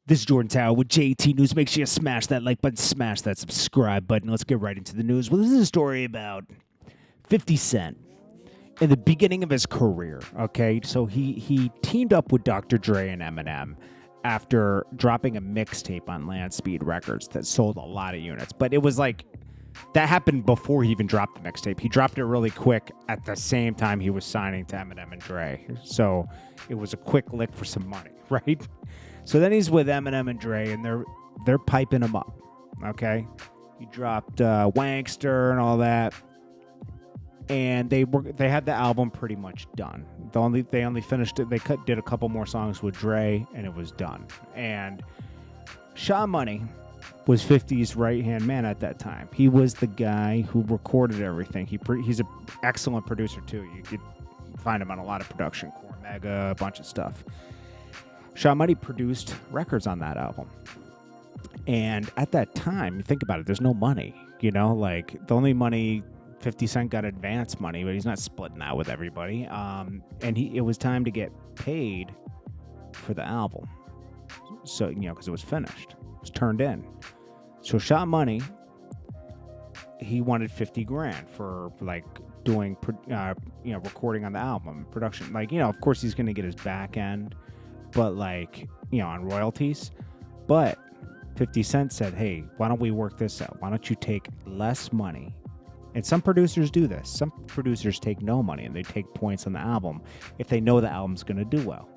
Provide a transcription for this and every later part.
This is Jordan Tower with JT News. Make sure you smash that like button, smash that subscribe button. Let's get right into the news. Well, this is a story about 50 Cent in the beginning of his career, okay? So he teamed up with Dr. Dre and Eminem after dropping a mixtape on Land Speed Records that sold a lot of units. But it was like, that happened before he even dropped the mixtape. He dropped it really quick at the same time he was signing to Eminem and Dre. So it was a quick lick for some money, right? So then he's with Eminem and Dre, and they're piping him up, okay? He dropped Wankster and all that, and they had the album pretty much done. They only finished it. They did a couple more songs with Dre, and it was done. And Sha Money was 50's right-hand man at that time. He was the guy who recorded everything. He's an excellent producer, too. You could find him on a lot of production, Core Mega, a bunch of stuff. Sha Money produced records on that album. And at that time, you think about it, there's no money, you know? Like, the only money, 50 Cent got advance money, but he's not splitting that with everybody. And it was time to get paid for the album. So, you know, because it was finished. It was turned in. So Sha Money, he wanted 50 grand for, like, doing, recording on the album, production. Like, you know, of course he's going to get his back end, but, like, you know, on royalties. But 50 Cent said, hey, why don't we work this out? Why don't you take less money? And some producers do this. Some producers take no money, and they take points on the album if they know the album's going to do well.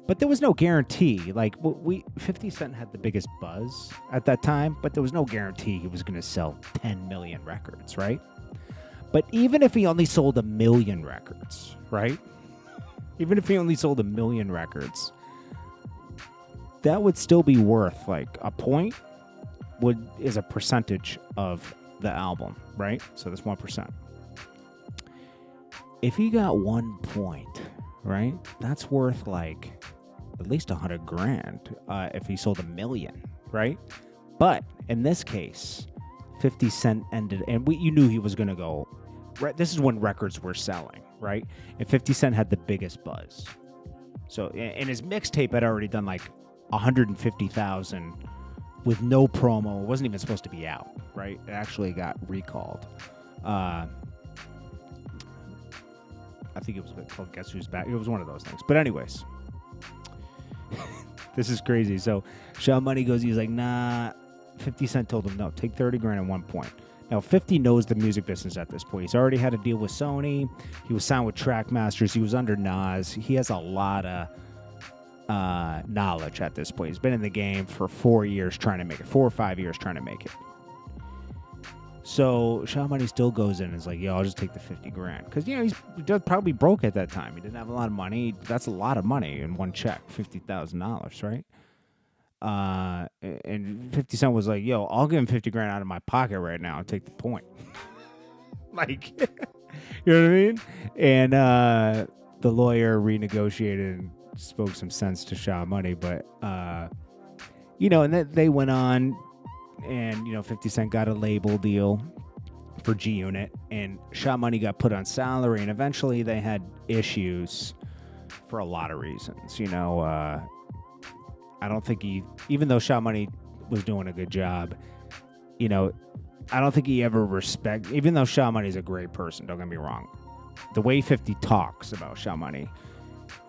But there was no guarantee. Like, 50 Cent had the biggest buzz at that time, but there was no guarantee he was going to sell 10 million records, right? But even if he only sold 1 million records, right? Even if he only sold 1 million records, that would still be worth, like, a point is a percentage of the album, right? So that's 1%. If he got 1 point, right, that's worth, like, at least 100 grand if he sold 1 million, right? But in this case, 50 Cent ended, and you knew he was going to go, right? This is when records were selling, right? And 50 Cent had the biggest buzz. So, and his mixtape had already done like 150,000 with no promo. It wasn't even supposed to be out, right? It actually got recalled. I think it was called Guess Who's Back. It was one of those things. But anyways, this is crazy. So Sha Money goes, he's like, nah. 50 Cent told him, no, take 30 grand at 1 point. Now, 50 knows the music business at this point. He's already had a deal with Sony. He was signed with Trackmasters. He was under Nas. He has a lot of knowledge at this point. He's been in the game for 4 years trying to make it. 4 or 5 years trying to make it. So Sha Money still goes in and is like, yo, I'll just take the 50 grand. Because, you know, he probably broke at that time. He didn't have a lot of money. That's a lot of money in one check, $50,000, right? And 50 Cent was like, yo, I'll give him 50 grand out of my pocket right now and take the point. Like, you know what I mean? And the lawyer renegotiated and spoke some sense to Sha Money. But, you know, and then they went on, and, you know, 50 Cent got a label deal for G Unit, and Sha Money got put on salary, and eventually they had issues for a lot of reasons. You know, I don't think even though Sha Money was doing a good job, you know, I don't think he ever even though Sha Money's a great person, don't get me wrong, the way 50 talks about Sha Money,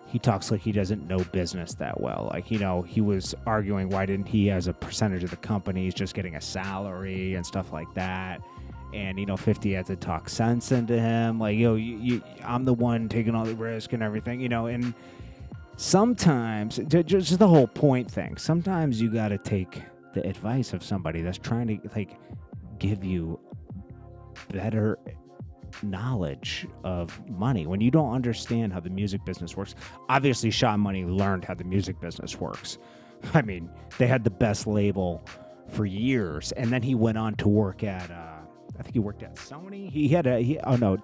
he talks like he doesn't know business that well. Like, you know, he was arguing why didn't he, as a percentage of the company, he's just getting a salary and stuff like that. And, you know, 50 had to talk sense into him. Like, yo, I'm the one taking all the risk and everything, you know. And sometimes, just the whole point thing, sometimes you got to take the advice of somebody that's trying to, like, give you better knowledge of money. When you don't understand how the music business works, obviously Sha Money learned how the music business works. I mean, they had the best label for years, and then he went on to work at I think he worked at Sony.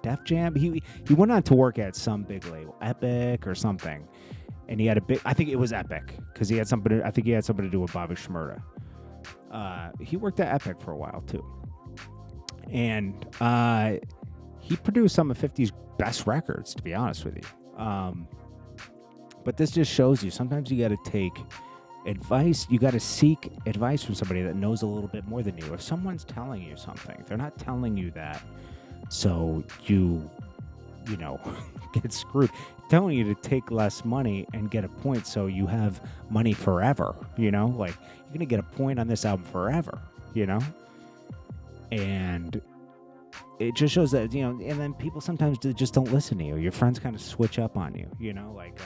Def Jam. He went on to work at some big label, Epic or something, and he had I think it was Epic, because he had something to do with Bobby Shmurda. He worked at Epic for a while too, and he produced some of 50's best records, to be honest with you. But this just shows you, sometimes you got to take Advice, you got to seek advice from somebody that knows a little bit more than you. If someone's telling you something, they're not telling you that so you know, get screwed. Telling you to take less money and get a point so you have money forever, you know? Like, you're going to get a point on this album forever, you know? And it just shows that, you know, and then people sometimes just don't listen to you. Your friends kind of switch up on you, you know? Like,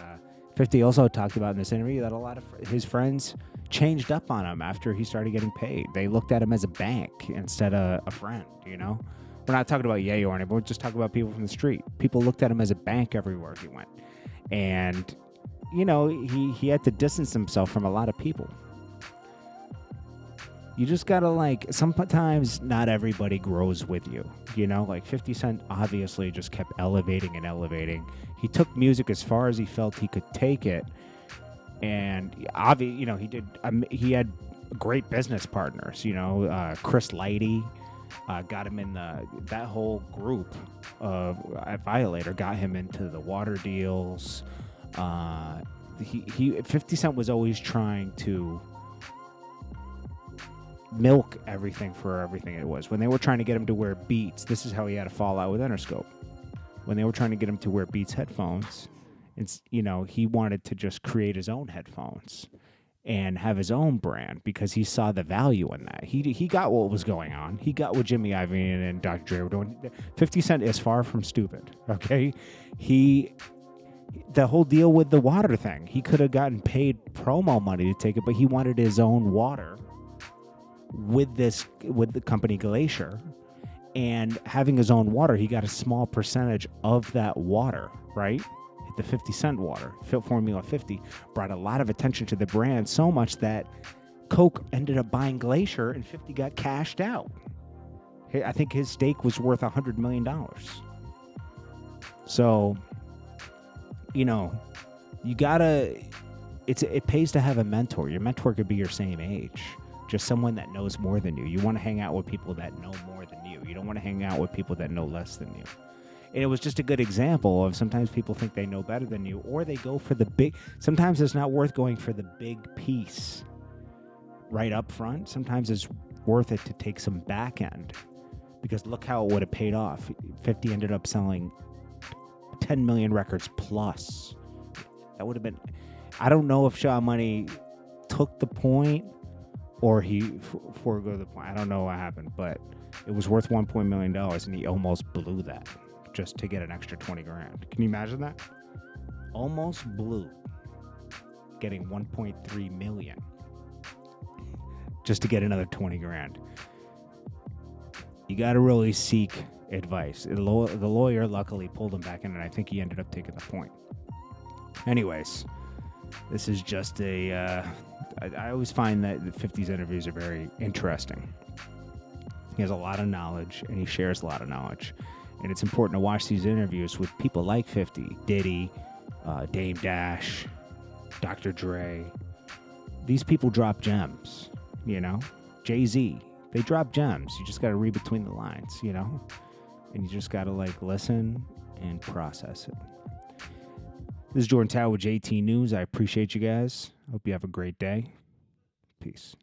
50 also talked about in this interview that a lot of his friends changed up on him after he started getting paid. They looked at him as a bank instead of a friend, you know? We're not talking about Ye or anything, we're just talking about people from the street. People looked at him as a bank everywhere he went. And, you know, he had to distance himself from a lot of people. You just gotta, like, sometimes not everybody grows with you, you know? Like, 50 Cent obviously just kept elevating and elevating. He took music as far as he felt he could take it. And, you know, he had great business partners, you know, Chris Lighty. Got him in that whole group of Violator got him into the water deals. 50 Cent was always trying to milk everything for everything it was. When they were trying to get him to wear Beats, this is how he had a fallout with Interscope. When they were trying to get him to wear Beats headphones, it's, you know, he wanted to just create his own headphones and have his own brand because he saw the value in that. He got what was going on. He got what Jimmy Iovine and Dr. Dre were doing. 50 Cent is far from stupid, okay? The whole deal with the water thing, he could have gotten paid promo money to take it, but he wanted his own water with the company Glacier. And having his own water, he got a small percentage of that water, right? The 50 Cent water, Formula 50, brought a lot of attention to the brand, so much that Coke ended up buying Glacier and 50 got cashed out. I think his stake was worth $100 million. So, you know, it pays to have a mentor. Your mentor could be your same age, just someone that knows more than you. You want to hang out with people that know more than you. You don't want to hang out with people that know less than you. And it was just a good example of sometimes people think they know better than you, or they go for the big. Sometimes it's not worth going for the big piece right up front. Sometimes it's worth it to take some back end, because look how it would have paid off. 50 ended up selling 10 million records plus. That would have been. I don't know if Shaw Money took the point or he forego the point. I don't know what happened, but it was worth $1 million, and he almost blew that just to get an extra 20 grand. Can you imagine that? Almost blew getting 1.3 million just to get another 20 grand. You got to really seek advice. The lawyer luckily pulled him back in, and I think he ended up taking the point. Anyways, this is just I always find that 50's interviews are very interesting. He has a lot of knowledge, and he shares a lot of knowledge. And it's important to watch these interviews with people like 50, Diddy, Dame Dash, Dr. Dre. These people drop gems, you know? Jay-Z, they drop gems. You just got to read between the lines, you know? And you just got to, like, listen and process it. This is Jordan Tower with JT News. I appreciate you guys. Hope you have a great day. Peace.